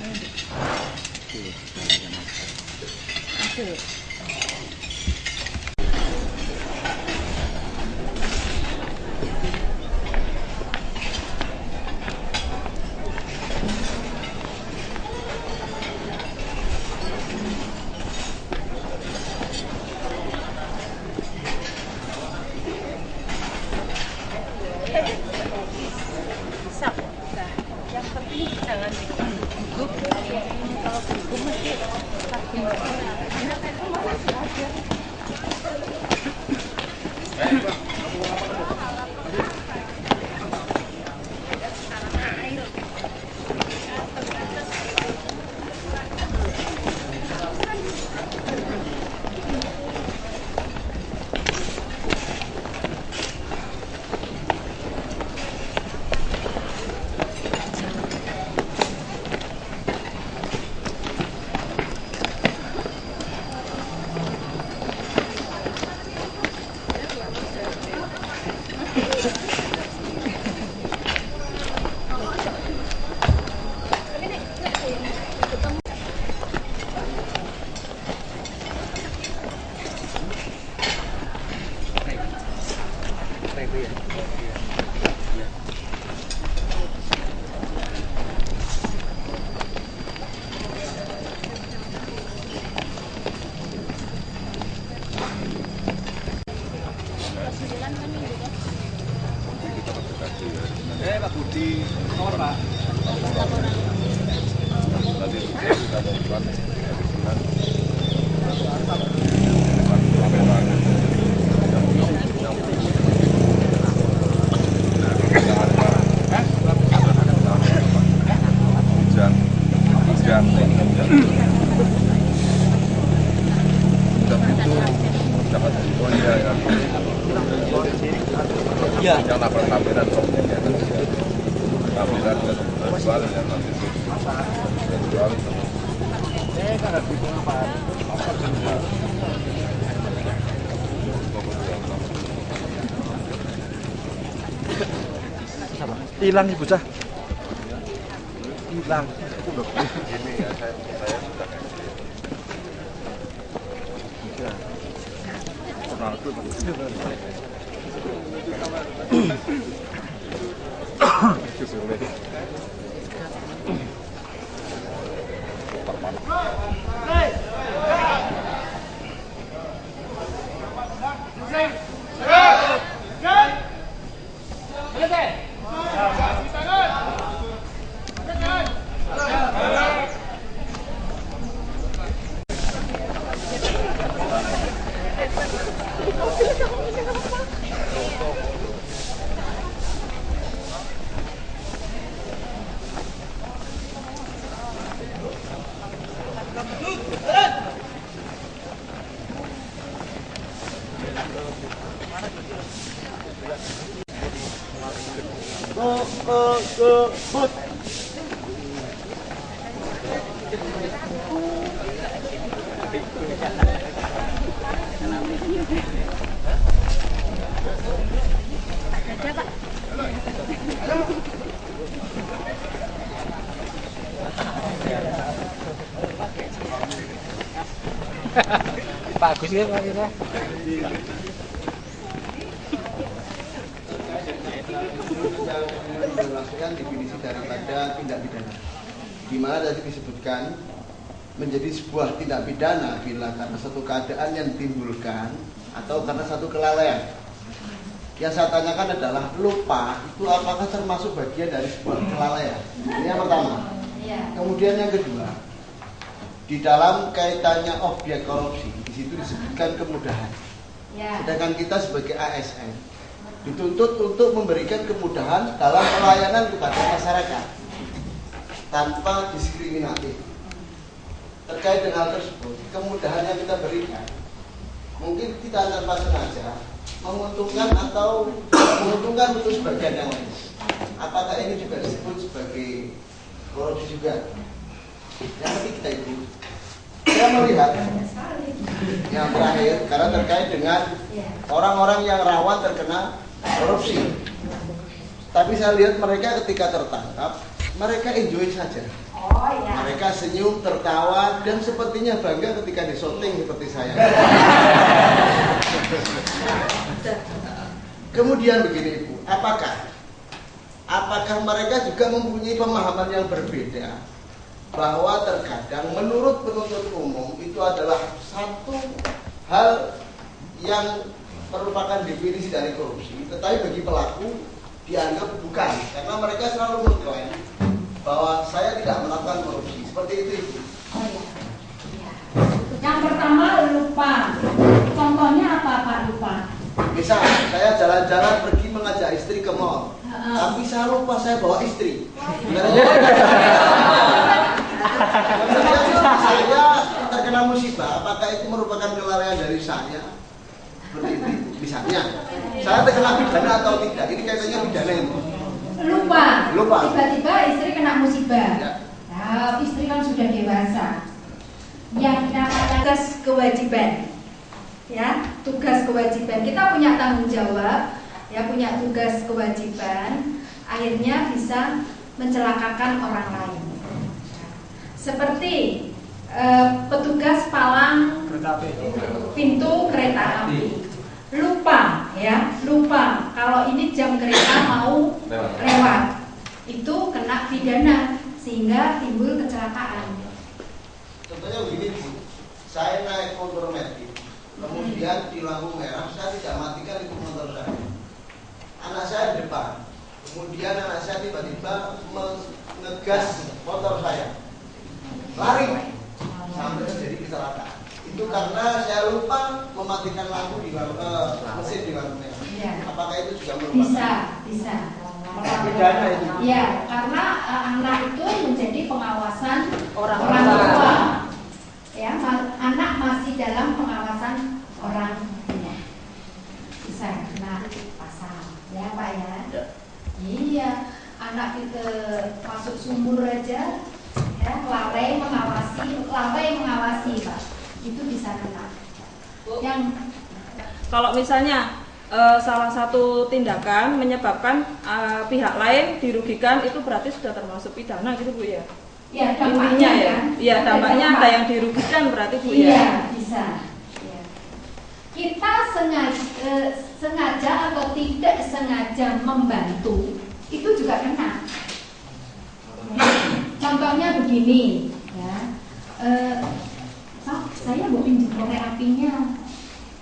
Yang penting jangan digugup. Kalau gugup mesti Pak Budi, nomor Pak. Tadi sudah buat Ya. yang tampilan kompleknya tampilan visual yang nanti visual hilang ibu cah hilang ini ya saya sudah But bagus ya Pak Ira. Menjelaskan definisi daripada tindak pidana, di mana tadi disebutkan menjadi sebuah tindak pidana bila karena satu keadaan yang ditimbulkan atau karena satu kelalaian. Yang saya tanyakan adalah lupa itu apakah termasuk bagian dari sebuah kelalaian? Ini yang pertama. Kemudian yang kedua, di dalam kaitannya objek korupsi di situ disebutkan kemudahan. Sedangkan kita sebagai ASN dituntut untuk memberikan kemudahan dalam pelayanan kepada masyarakat tanpa diskriminatif. Terkait dengan hal tersebut, kemudahan yang kita berikan mungkin kita tanpa sengaja menguntungkan atau menguntungkan untuk sebagian yang lain. Apakah ini juga disebut sebagai korupsi juga? Yang ketiga itu saya melihat yang terakhir karena terkait dengan orang-orang yang rawan terkena korupsi. Tapi saya lihat mereka ketika tertangkap, mereka enjoy saja. Oh ya. Mereka senyum, tertawa, dan sepertinya bangga ketika disyuting seperti saya. Kemudian begini Ibu, apakah mereka juga mempunyai pemahaman yang berbeda bahwa terkadang menurut penuntut umum itu adalah satu hal yang merupakan definisi dari korupsi, tetapi bagi pelaku dianggap bukan, karena mereka selalu mengklaim bahwa saya tidak melakukan korupsi. Seperti itu Ibu. Oh ya. Yang pertama lupa. Contohnya apa Pak lupa? Misal saya jalan-jalan pergi mengajak istri ke mall, tapi saya lupa saya bawa istri. Saya terkena musibah, apakah itu merupakan kelalaian dari saya? Seperti itu. Misalnya, saya terkena pidana atau tidak? Ini kaitannya pidana itu. Lupa. Tiba-tiba istri kena musibah. Ya. Nah, istri kan sudah dewasa. Yang namanya tugas kewajiban. Ya, tugas kewajiban. Kita punya tanggung jawab, ya punya tugas kewajiban. Akhirnya bisa mencelakakan orang lain. Seperti petugas palang pintu kereta api. Lupa, ya, lupa. Kalau ini jam kereta mau lewat, itu kena pidana sehingga timbul kecelakaan. Contohnya begini Bu, saya naik motor metik, kemudian di lampu merah saya tidak matikan itu motor saya. Anak saya di depan, kemudian anak saya tiba-tiba mengegas motor saya, lari sampai terjadi kecelakaan. Itu karena saya lupa mematikan lampu di mesin di lampu merah. Ya. Apakah itu juga merupakan? Bisa. Pidana itu. Ya, karena anak itu menjadi pengawasan Orang tua. Ya, anak masih dalam pengawasan orang tua. Bisa kena pasal, ya Pak ya. Ya. Iya, anak kita masuk sumur aja, ya lalai mengawasi Pak, itu bisa kena. Yang Kalau misalnya salah satu tindakan menyebabkan pihak lain dirugikan, itu berarti sudah termasuk pidana gitu Bu ya? ya Intinya dampaknya ya? kan? Iya, dampaknya ada yang dirugikan berarti Bu Iya, ya? bisa. Ya. Kita sengaja atau tidak sengaja membantu, itu juga kena. Contohnya begini, ya. Pak, saya mau pinjam korek apinya.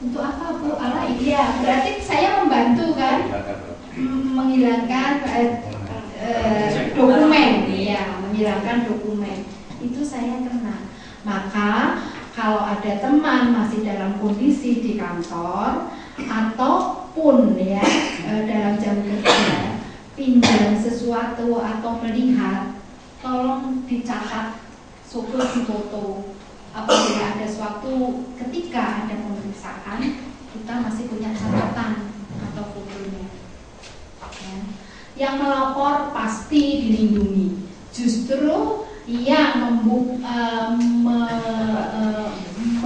Untuk apa Bu? Iya, berarti saya membantu kan? Menghilangkan dokumen, ya, menghilangkan dokumen. Itu saya kena. Maka kalau ada teman masih dalam kondisi di kantor ataupun ya dalam jam kerja pinjam sesuatu atau melihat, tolong dicatat, syukur di foto. Apabila ada suatu ketika ada pemeriksaan, kita masih punya catatan atau fotonya. Ya. Yang melapor pasti dilindungi. Justru yang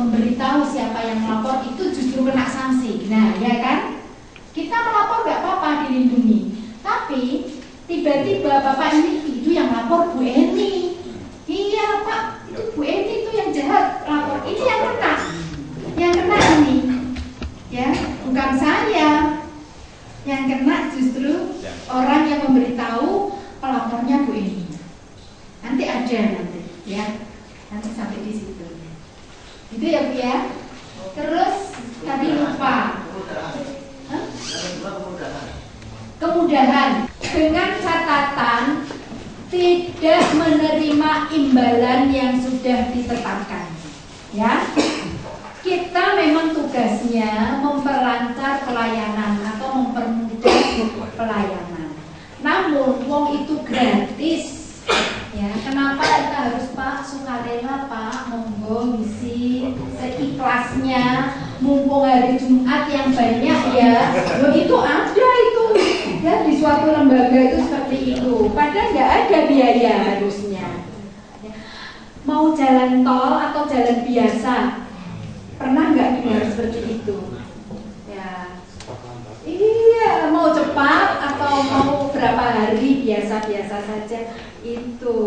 memberitahu siapa yang melapor itu justru kena sanksi. Nah, ya kan? Kita melapor nggak apa-apa, dilindungi. Tapi tiba-tiba Bapak ini itu yang lapor Bu Eni. Iya Pak, itu Bu Eni itu yang jahat lapor. Ini yang kena ini, ya, bukan saya. Yang kena justru orang yang memberitahu pelapornya Bu Eni. Nanti ada ya, nanti sampai di situ. Itu ya Bu ya. Terus tadi lupa. Hah? Kemudahan dengan catatan tidak menerima imbalan yang sudah ditetapkan. Ya, kita memang tugasnya memperlancar pelayanan atau mempermudah pelayanan. Namun, wong itu gratis. Ya, kenapa kita harus Pak sukarela Pak, monggo ngisi seikhlasnya, mumpung hari Jumat yang banyak ya. Loh, itu ada itu ya di suatu lembaga itu seperti itu. Padahal nggak ada biaya harusnya. Ya. Mau jalan tol atau jalan biasa, pernah nggak dengar seperti itu? Ya. Iya, mau cepat atau mau berapa hari biasa-biasa saja itu.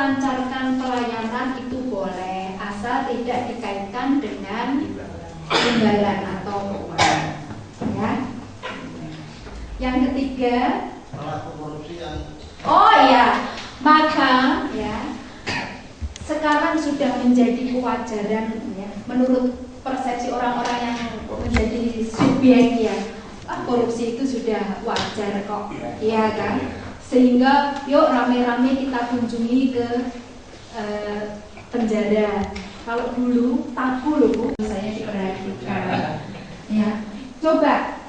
melancarkan pelayanan itu boleh, asal tidak dikaitkan dengan imbalan atau keuangan. Ya. Yang ketiga, korupsi yang oh ya, maka ya sekarang sudah menjadi kewajaran ya, menurut persepsi orang-orang yang menjadi subjek ya, korupsi itu sudah wajar kok, iya kan? Sehingga yuk rame-rame kita kunjungi ke penjara. Kalau dulu tabu loh Bu, saya diperhatikan. Ya, coba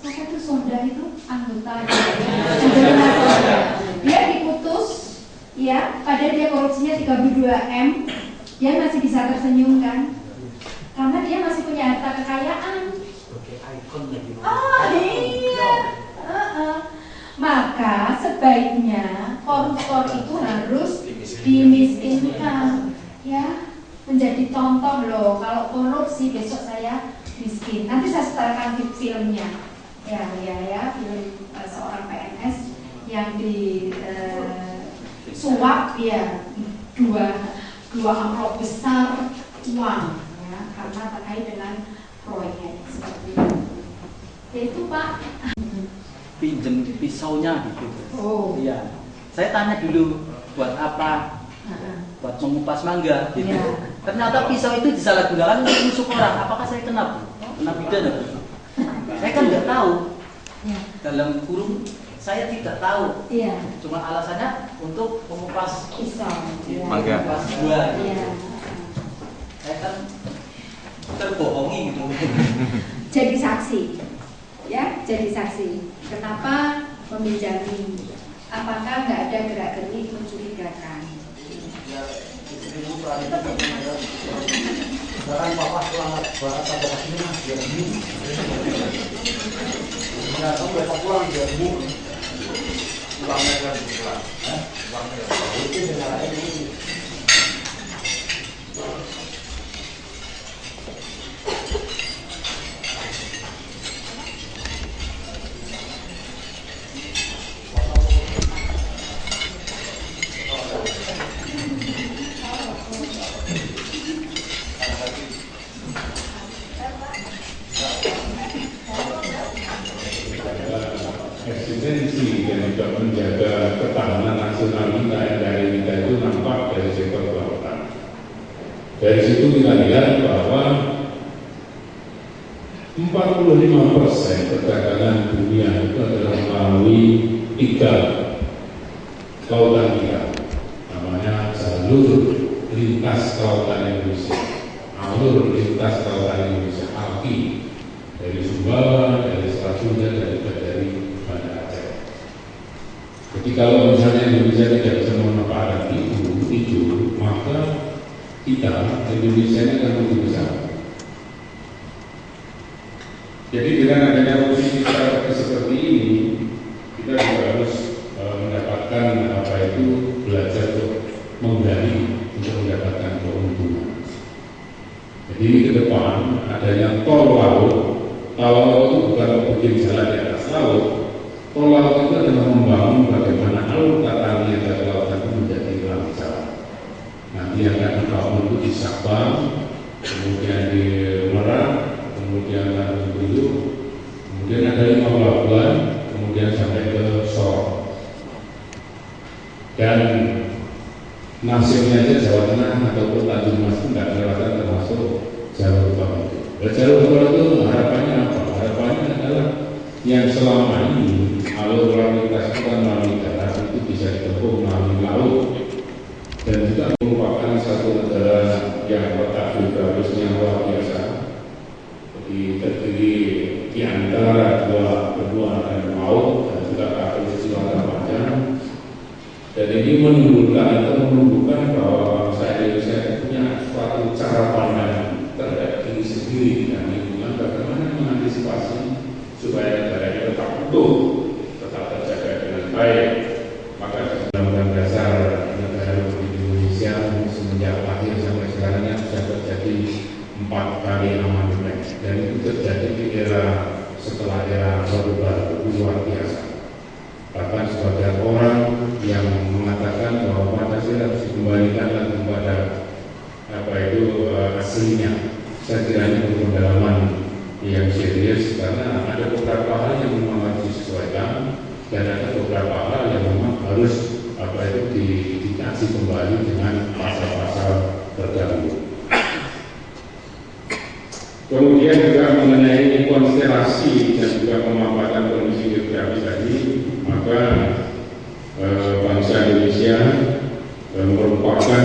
siapa itu Sonda itu anggota dia diputus ya, padahal dia korupsinya 32 M, dia masih bisa tersenyum kan, karena dia masih punya harta kekayaan. Oh iya. Maka sebaiknya koruptor itu harus dimiskinkan ya, menjadi contoh loh. Kalau korupsi besok saya miskin. Nanti saya setelkan filmnya ya film seorang PNS yang di suap ya dua amplop besar uang ya, karena terkait dengan proyek seperti itu. Itu Pak Pinjem pisaunya gitu. Oh Iya. Saya tanya dulu buat apa? Buat mengupas mangga gitu. Ya. Ternyata pisau itu disalahgunakan untuk menusuk orang. Apakah saya kena? Kena pidana? Saya kan nggak tahu. ya. Dalam kurung saya tidak tahu. Iya. Cuma alasannya untuk mengupas Pisau ya. Mangga. mengupas buah. Iya. Saya kan terbohongi gitu. Jadi saksi ya, jadi saksi. Kenapa meminjami? Apakah nggak ada gerak-gerik mencurigakan? Eksistensi dan juga menjaga ketahanan nasional kita yang dari kita itu nampak dari sektor kelautan. Dari situ kita lihat bahwa 45% perdagangan dunia itu adalah melalui 3 lautan kita, namanya jalur lintas kelautan Indonesia, alur lintas kelautan Indonesia, ALKI, dari Sumbawa, dari Selat Sunda, dari Banda Aceh. Jadi kalau misalnya Indonesia tidak bisa memanfaatkan itu, maka kita Indonesia ini akan lebih besar. Jadi dengan adanya posisi strategis seperti ini, kita juga harus mendapatkan apa itu, belajar untuk menggali untuk mendapatkan keuntungan. Jadi ini ke depan adanya tol laut. Tol laut itu bukan bikin jalan di atas laut. Tol laut itu adalah membangun bagaimana alur tata niaga kelautan itu menjadi lancar. Nanti yang akan dibangun itu di Sabang, kemudian di Merak, kemudian di Bulu, kemudian ada 5 pelabuhan, kemudian sampai ke Sorong. Dan nasibnya aja Jawa Tengah ataupun Tanjung Mas itu tidak kelewatan termasuk jalur tol itu. Jalur tol itu harapannya apa? Harapannya adalah yang selama ini alur lalu lintas itu kan melalui darat itu bisa ditempuh melalui laut, dan juga merupakan satu negara yang letak geografisnya luar biasa, terdiri di antara 2 benua dan laut dan juga kaki selatan panjang. Dan ini menunjukkan bahwa bangsa Indonesia punya suatu cara pandang terhadap diri sendiri dan lingkungan, bagaimana mengantisipasi supaya negara ini tetap utuh, tetap terjaga dengan baik. Maka Undang-Undang Dasar Negara Republik Indonesia semenjak lahir sampai sekarang sudah terjadi 4 kali amandemen, dan itu terjadi di era setelah era Orde Baru, luar biasa. Bahkan sebagian orang yang mengatakan dikaji kembali dengan pasal-pasal terdahulu. Kemudian juga mengenai konstelasi dan juga pemampatan kondisi geografi tadi, maka bangsa Indonesia merupakan